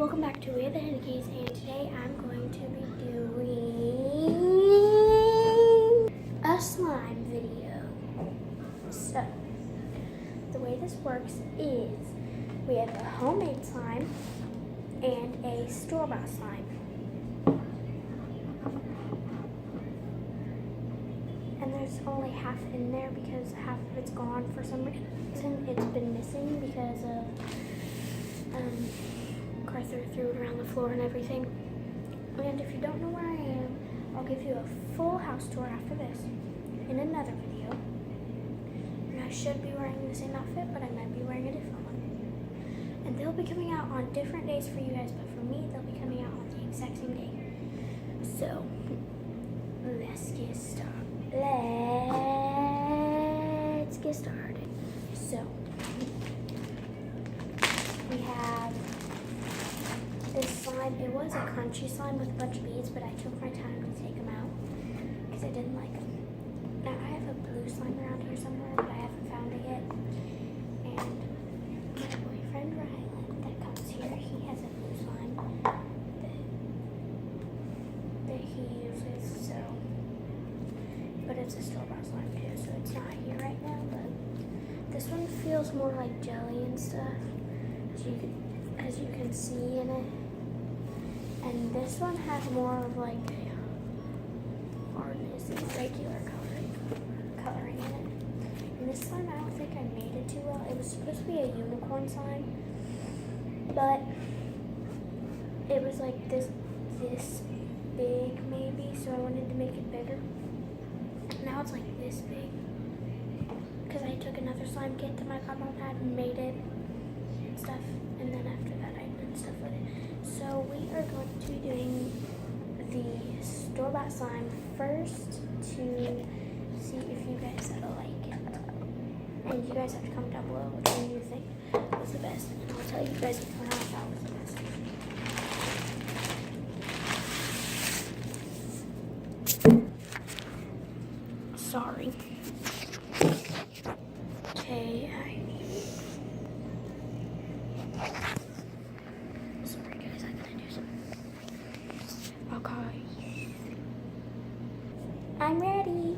Welcome back to We Are the Hennikes, and today I'm going to be doing a slime video. So, the way this works is we have a homemade slime and a store-bought slime. And there's only half in there because half of it's gone for some reason. It's been missing because of Carter threw it around the floor and everything. And if you don't know where I am, I'll give you a full house tour after this in another video. And I should be wearing the same outfit, but I might be wearing a different one. And they'll be coming out on different days for you guys, but for me, they'll be coming out on the exact same day. So, let's get started. Let's get started. So, we have this slime. It was a crunchy slime with a bunch of beads, but I took my time to take them out because I didn't like them. Now I have a blue slime around here somewhere, but I haven't found it yet. And my boyfriend Rylan that comes here, he has a blue slime that he uses. So, but it's a store-bought slime too, so it's not here right now. But this one feels more like jelly and stuff, as you can see in it. And this one has more of like a hardness and regular coloring in it. And this slime, I don't think I made it too well. It was supposed to be a unicorn slime, but it was like this big maybe, so I wanted to make it bigger. Now it's like this big because I took another slime kit that my godmom had and made it and stuff, and then after that I did stuff with it. So we are going to be doing the store-bought slime first to see if you guys like it. And you guys have to comment down below which one you think was the best, and I'll tell you guys which one I thought was the best. Sorry. Okay, sorry guys, I gotta do something. Okay. I'm ready.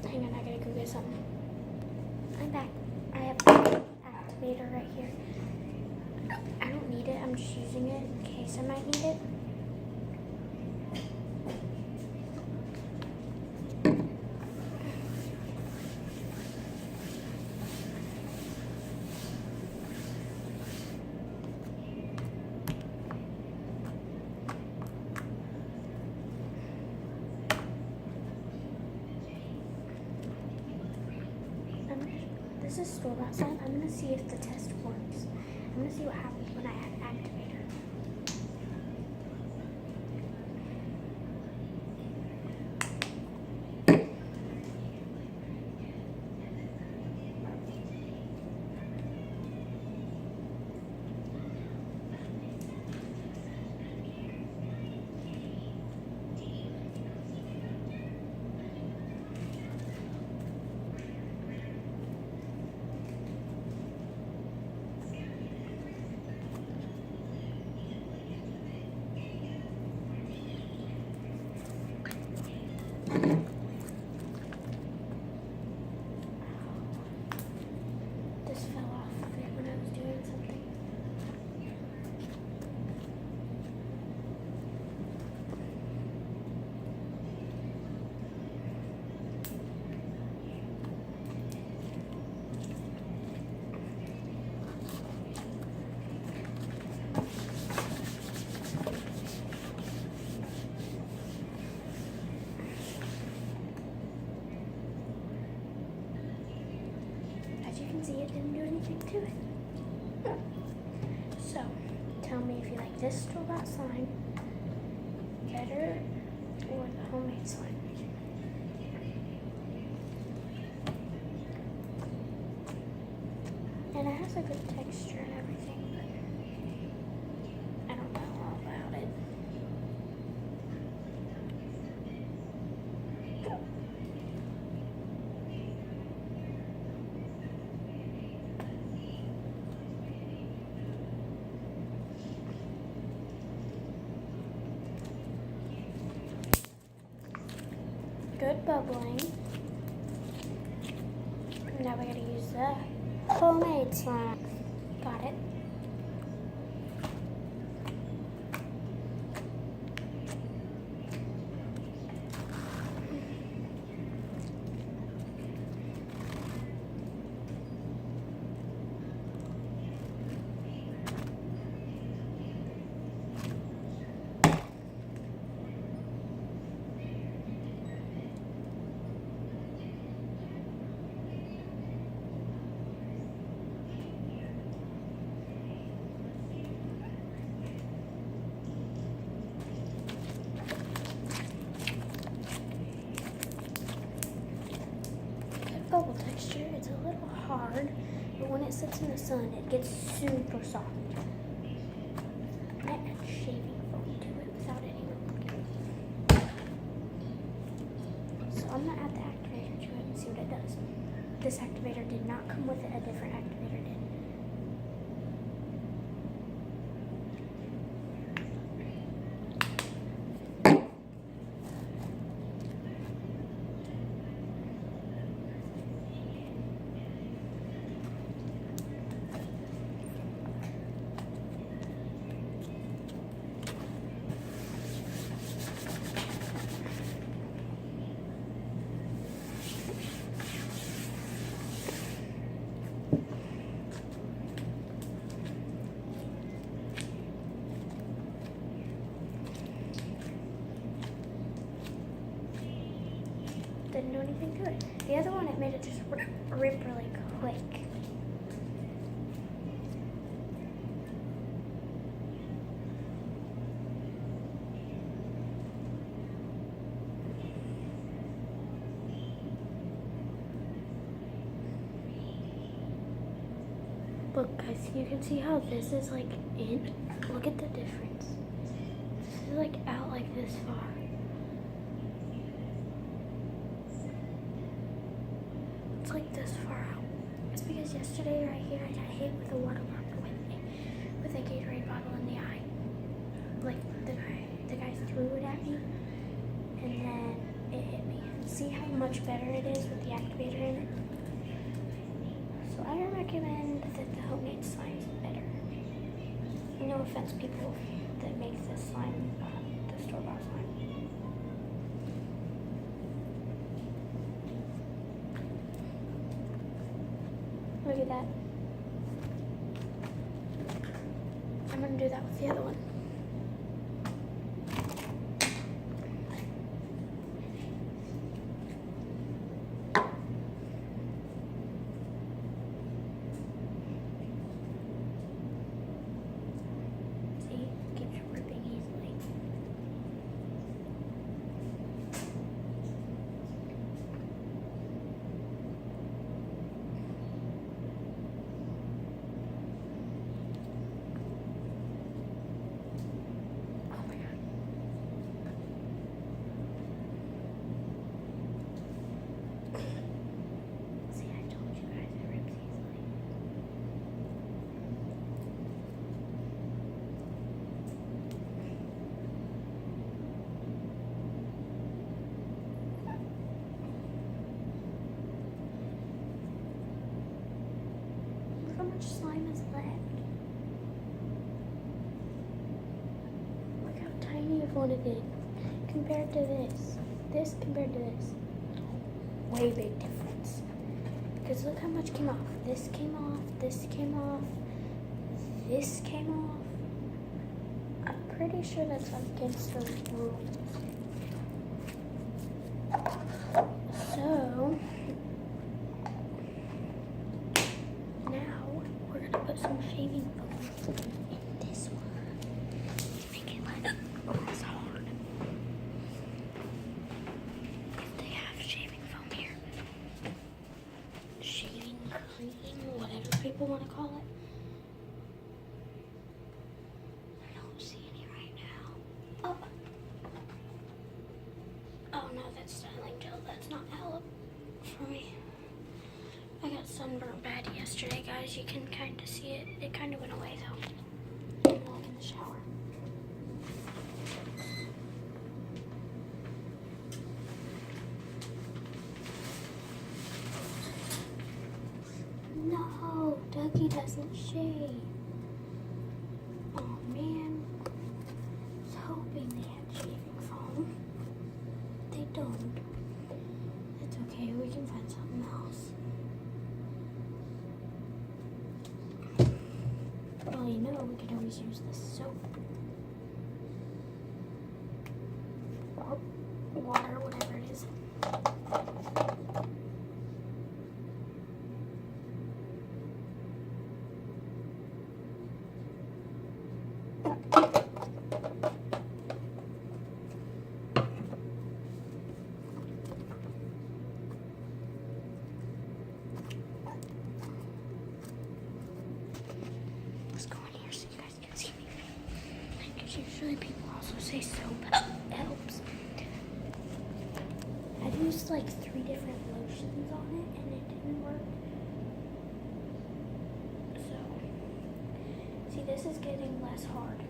Hang on, I gotta go get something. I'm back. I have the activator right here. I don't need it. I'm just using it in case I might need it. This is store-bought slime. I'm going to see if the test works. I'm going to see what happens when I add activator. This fell off of it when I was doing something. See, it didn't do anything to it. So, tell me if you like this store-bought slime better or the homemade slime. And it has a good texture and everything. bubbling. Now we gotta use the homemade slime. Got it. Bubble texture. It's a little hard, but when it sits in the sun, it gets super soft. I add shaving foam to it without anyone looking. So I'm gonna add the activator to it and see what it does. This activator did not come with it, a different activator did. Didn't do anything to it. The other one, it made it just rip really quick. Look guys, you can see how this is like in. Look at the difference. This is like out like this far. It's like this far out. It's because yesterday right here I got hit with a water bottle with a Gatorade bottle in the eye. Like the guy threw it at me and then it hit me. See how much better it is with the activator in it? So I recommend that the homemade slime is better. No offense people that make this slime, the store-bought slime. Look at that. I'm gonna do that with the other one. See, it keeps ripping easily. How much slime is left? Look how tiny of one it is compared to this. This compared to this. Way big difference. Because look how much came off. This came off, this came off, this came off. I'm pretty sure that's against the rules. So put some shaving foam in this one. Make it like almost hard. If they have shaving foam here. Shaving cream, whatever people want to call it. I don't see any right now. Oh no, that's styling gel. That's not help for me. I got sunburned bad yesterday, guys. You can kind of see it. It kind of went away, though. I'm like in the shower. Snooki doesn't shave. Oh man. I was hoping they had shaving foam. They don't. It's okay, we can find something else. Well, you know, we could always use this soap. Or water, whatever it is. Let's go in here so you guys can see me. Because usually people also say soap helps. I've used like 3 different lotions on it and it didn't work. So, see, this is getting less hard.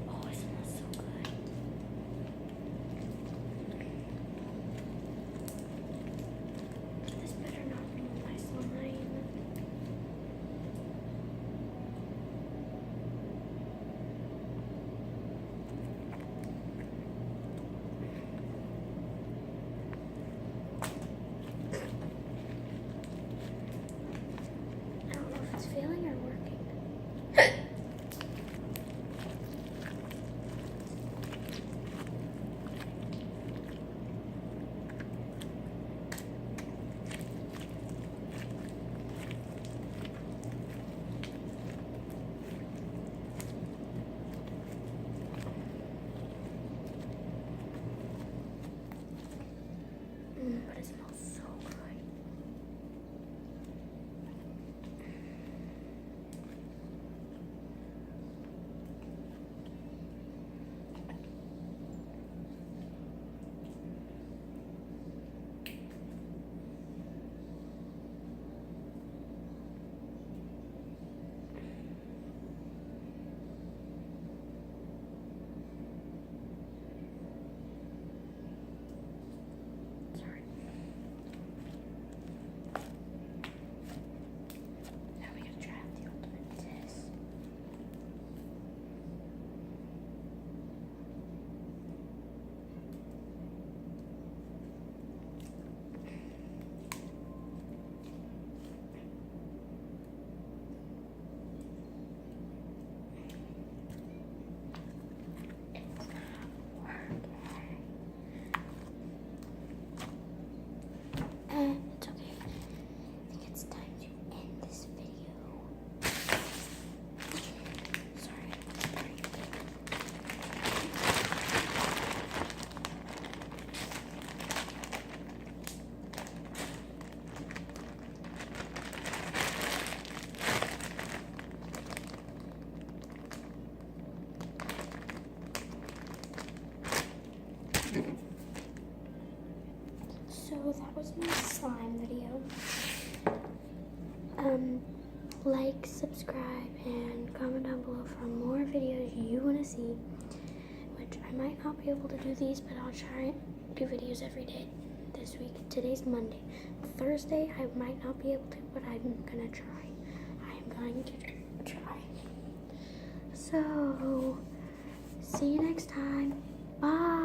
Oh, it smells so good. This better not ruin my slime. I don't know if it's failing or working. But it smells so good. Sorry. Now we gotta try out the ultimate test. It's not working. It's okay. I think it's time to end this video. Sorry. So that was my slime video. Like, subscribe, and comment down below for more videos you want to see. Which I might not be able to do these, but I'll try and do videos every day this week. Today's Monday. Thursday I might not be able to, but I'm gonna try. I'm going to try. So, see you next time. Bye.